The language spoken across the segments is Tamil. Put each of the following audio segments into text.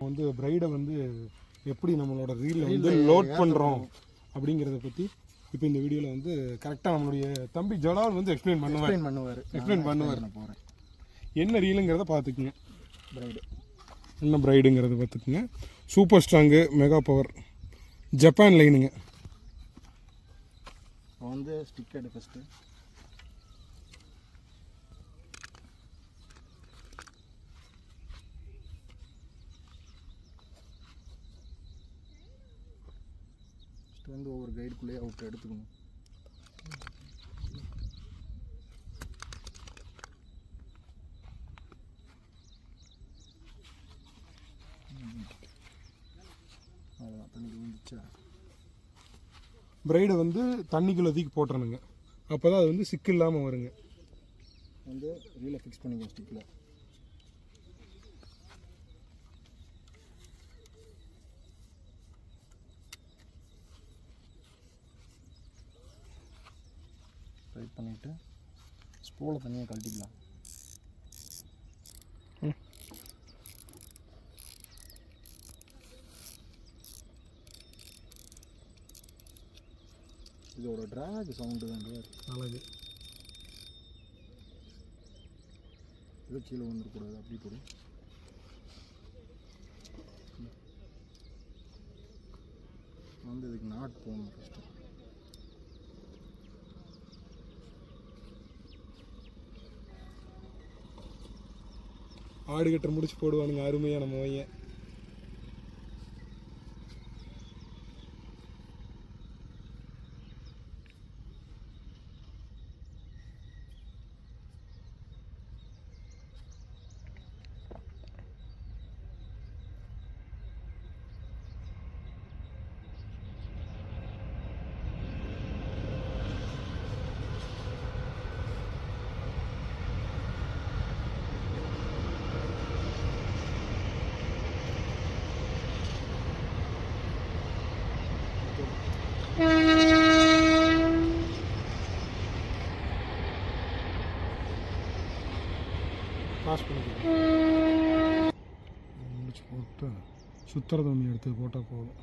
வந்து பிரைடை வந்து எப்படி நம்மளோட ரீலில் வந்து லோட் பண்ணுறோம் அப்படிங்கிறத பற்றி இப்போ இந்த வீடியோவில் வந்து கரெக்டாக நம்மளுடைய தம்பி ஜலால் வந்து எக்ஸ்பிளைன் பண்ணுவார் போகிறேன். என்ன ரீலுங்கிறத பார்த்துக்குங்க. பிரைடு என்ன பிரைடுங்கிறத பார்த்துக்குங்க. Super strong, mega power, Japan லைனுங்க. வந்து ஸ்டிக் எடு ஃபஸ்ட்டு. வந்து ஒவ்வொரு கைடுக்குள்ளேயே அவுட் எடுத்துக்கணும். அவ்வளோதான், தண்ணி விழுந்துச்சா. பிரைடை வந்து தண்ணிக்குள்ளே தூக்கி போட்டுறணுங்க. அப்போ தான் அது வந்து சிக்கு இல்லாமல் வருங்க. வந்து ரீலை ஃபிக்ஸ் பண்ணிக்க ஸ்டிக்கில். டைட் பண்ணிவிட்டு ஸ்பூலை தனியாக கழட்டிக்கலாம். இதோட ட்ராக் சவுண்டு தான் அழகு. இது கீழே வந்துடக்கூடாது, அப்படி போடு. வந்து இதுக்கு நாட் போகணும் ஃபஸ்ட்டு. ஆடு கட்டுற முடிச்சு போடுவானுங்க அருமையாக நம்ம பையன். பாஸ் பண்ணிக்கலாம். முடிச்சு போட்டு சுத்துறது ஒன்று எடுத்து போட்டால் போதும்.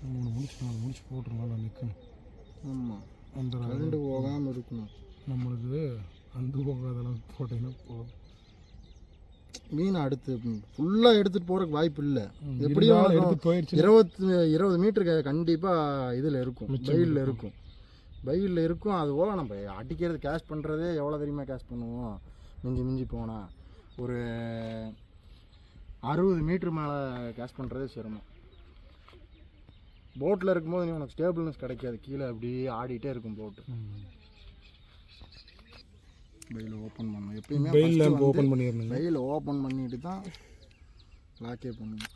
3 முடிச்சு 4 முடிச்சு போட்டுருவாங்க நிற்கணும். ஆமாம், அந்த ரெண்டு போகாமல் இருக்கணும். நம்மளுக்கு அந்த போகாத அளவுக்கு போட்டிங்கன்னா போதும். மீன் அடுத்து ஃபுல்லாக எடுத்துகிட்டு போகிறதுக்கு வாய்ப்பு இல்லை. எப்படியும் எடுத்து போயிடுச்சு. 20 மீட்டருக்கு கண்டிப்பாக இதில் இருக்கும், பையில் இருக்கும். பையில் இருக்கும். அதுபோல் நம்ம அடிக்கிறது கேஷ் பண்ணுறதே எவ்வளோ தெரியுமா கேஷ் பண்ணுவோம். மிஞ்சி போனால் ஒரு 60 மீட்ரு மேலே கேஷ் பண்ணுறதே சிரமம். போட்டில் இருக்கும்போது நீ உனக்கு ஸ்டேபிள்னஸ் கிடைக்காது. கீழே அப்படியே ஆடிட்டே இருக்கும் போட்டு. பையில் ஓப்பன் பண்ணணும். எப்பயுமே ஓப்பன் பண்ணிடணும். பையில் ஓப்பன் பண்ணிட்டு தான் லாக்கே பண்ணணும்.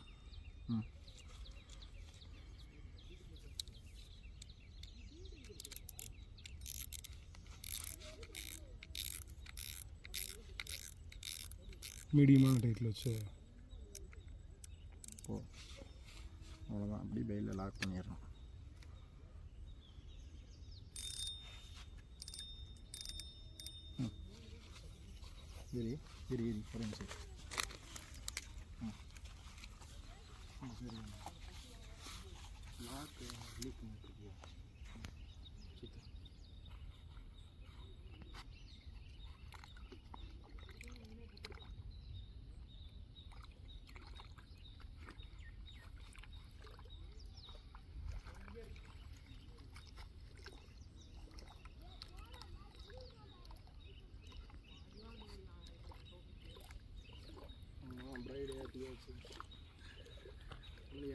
மீடியமான டைட்டில் வச்சு அவ்வளோதான். அப்படி பையில் லாக் பண்ணிடணும். சரி சரி சரி சரி சரி லாக் ரிலீஸ் பண்ணிட்டுருக்கியா.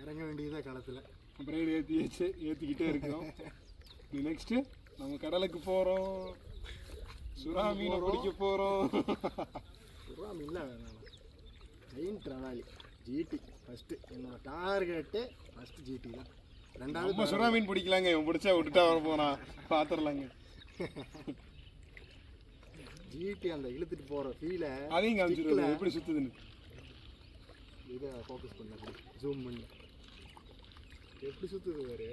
இறங்க வேண்டியதாக களத்தில் பிரைடு ஏற்றிக்கிட்டே இருக்கிறோம். நெக்ஸ்ட்டு நம்ம கடலுக்கு போகிறோம். சுறா மீனை பிடிக்க போகிறோம். சுறா மீன் வேணாம். Main trevally GT first. என்னோடய டார்கெட்டு ஃபஸ்ட்டு ஜிடி தான். ரெண்டாவது நம்ம சுறா மீன் பிடிக்கலாங்க. இவன் பிடிச்சா விட்டுட்டா வர போகிறான், பார்த்துடலாங்க. ஜிடி அந்த இழுத்துட்டு போகிற ஃபீலை அதையும் காமிச்சிருக்கல எப்படி சுற்றுதுன்னு. இதை ஃபோக்கஸ் பண்ண ஜூம் பண்ணி எப்படி சுற்றுது வேறு.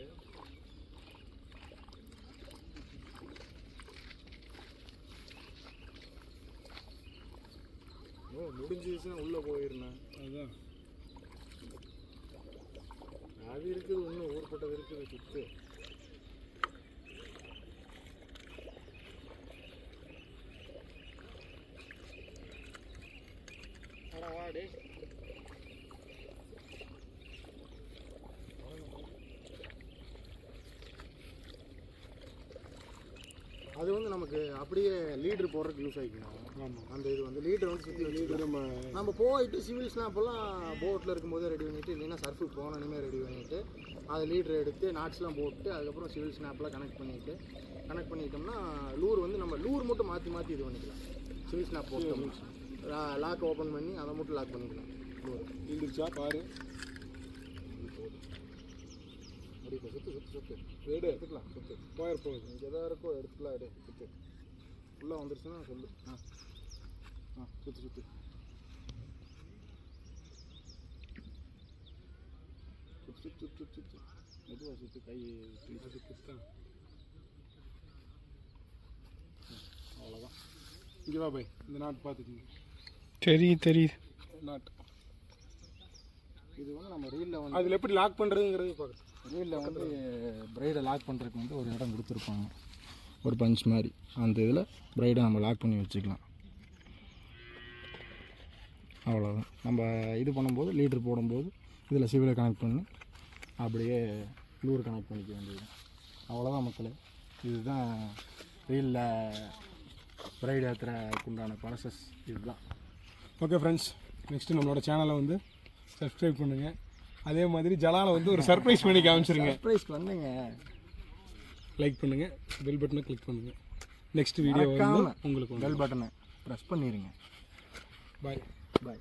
ஓ முடிஞ்சிச்சுன்னா உள்ளே போயிருந்தேன். அதுதான் அது இருக்குது, இன்னும் ஊர்பட்டது இருக்குது சுத்து. வாடே அது வந்து நமக்கு அப்படியே லீடர் போடுறதுக்கு யூஸ் ஆகிக்கணும். ஆமாம். அந்த இது வந்து லீடர் வந்து சுற்றி லீடர் நம்ம போயிட்டு சிவில் ஸ்னாப்பெல்லாம் போட்டில் இருக்கும்போதே ரெடி பண்ணிவிட்டு, இல்லைன்னா சர்ஃபுக்கு போனோன்னே ரெடி பண்ணிவிட்டு அதை லீடர் எடுத்து நாட்ஸ்லாம் போட்டு அதுக்கப்புறம் சிவில் ஸ்னாப்லாம் கனெக்ட் பண்ணிட்டோம்னா லூர் வந்து நம்ம லூர் மட்டும் மாற்றி மாற்றி இது பண்ணிக்கலாம். சிவில் ஸ்னாப் போட்டோம், லாக் ஓப்பன் பண்ணி அதை மட்டும் லாக் பண்ணிக்கலாம். லூர் இருந்துச்சா பாரு. அப்படி இப்போ சுற்று எடு எடுத்துக்கலாம். சுற்று போயிரு போகுது. இங்கே எதாக இருக்கோ எடுத்துக்கலாம். எடு சுற்று ஃபுல்லாக வந்துருச்சுன்னா சொல்லு. சுற்று சுற்று சுற்று மெதுவாக சுற்று. கை சுத்தம் அவ்வளோதான். இங்கே வா பாய், இந்த நாட்டு பார்த்துக்கோங்க. தெரியுது நாட்டு இது வந்து நம்ம ரீலில் வந்து அதில் எப்படி லாக் பண்ணுறதுங்கிறது பார்க்குறேன். ரீலில் வந்து ப்ரைடை லாக் பண்ணுறதுக்கு வந்து ஒரு இடம் கொடுத்துருப்பாங்க, ஒரு பஞ்ச் மாதிரி. அந்த இதில் ப்ரைடை நம்ம லாக் பண்ணி வச்சுக்கலாம். அவ்வளோதான். நம்ம இது பண்ணும்போது லீடர் போடும்போது இதில் சிவிலை கனெக்ட் பண்ணி அப்படியே லூர் கனெக்ட் பண்ணிக்க வேண்டியது. அவ்வளோதான் மக்களே. இதுதான் ரீலில் ப்ரைடு ஏற்றுறதுக்கு உண்டான ப்ராசஸ் இதுதான். ஓகே ஃப்ரெண்ட்ஸ், நெக்ஸ்ட்டு நம்மளோட சேனலை வந்து சப்ஸ்கிரைப் பண்ணுங்கள். அதே மாதிரி ஜலாலை வந்து ஒரு சர்ப்ரைஸ் பண்ணி காமிச்சிருங்க. சர்ப்ரைஸ்க்கு வந்துங்க, லைக் பண்ணுங்கள், பெல் பட்டனை கிளிக் பண்ணுங்கள். நெக்ஸ்ட் வீடியோ வந்து உங்களுக்கு பெல் பட்டனை ப்ரெஸ் பண்ணிடுங்க. பாய் பாய்.